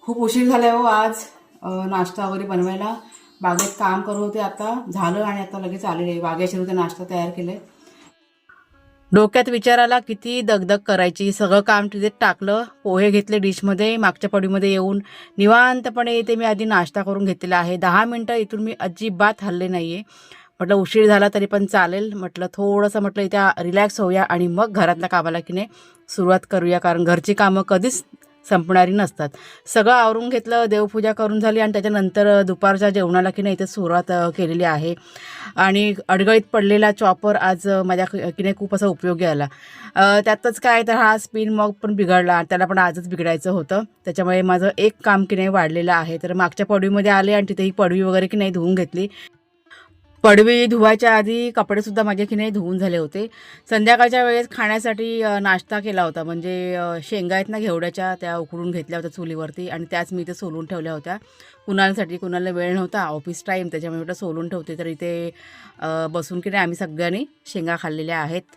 खूप उशीर झालाय हो आज. नाश्ता वगैरे बनवायला बागेत काम करत होते, आता झालं आणि आता लगेच आलेले बागेशिवाय ते नाश्ता तयार केले. डोक्यात विचार आला किती दगदग करायची, सगळं काम तिथे टाकलं, पोहे घेतले डिशमध्ये, मागच्या पडीमध्ये येऊन निवांतपणे इथे मी आधी नाश्ता करून घेतलेला आहे. 10 मिनटं इथून मी अजिबात हल्ले नाहीये. म्हटलं उशीर झाला तरी पण चालेल, म्हटलं थोडंसं म्हटलं इथे रिलॅक्स होऊया आणि मग घरातल्या कामाला की नाही सुरुवात करूया, कारण घरची कामं कधीच संपणारी नसतात. सगळं आवरून घेतलं, देवपूजा करून झाली आणि त्याच्यानंतर दुपारच्या जेवणाला की नाही इथे सुरुवात केलेली आहे. आणि अडगळीत पडलेला चॉपर आज माझ्या की नाही खूप असा उपयोगी आला. त्यातच काय तर हा स्पिन मग पण बिघडला, त्याला पण आजच बिघडायचं होतं. त्याच्यामुळे माझं एक काम की नाही वाढलेलं आहे. तर मागच्या पडवीमध्ये आले आणि तिथे ही पडवी वगैरे की नाही धुवून घेतली. पडवी धुवायच्या आधी कपडेसुद्धा माझे की नाही धुवून झाले होते. संध्याकाळच्या वेळेस खाण्यासाठी नाश्ता केला होता. म्हणजे शेंगा आहेत ना घेवड्याच्या, त्या उकडून घेतल्या होत्या चुलीवरती आणि त्याच मी इथे सोलून ठेवल्या होत्या. कुणालसाठी, कुणाला वेळ नव्हता ऑफिस टाईम, त्याच्यामुळे म्हटलं सोलून ठेवते. तर इथे बसून की नाही आम्ही सगळ्यांनी शेंगा खाल्लेल्या आहेत.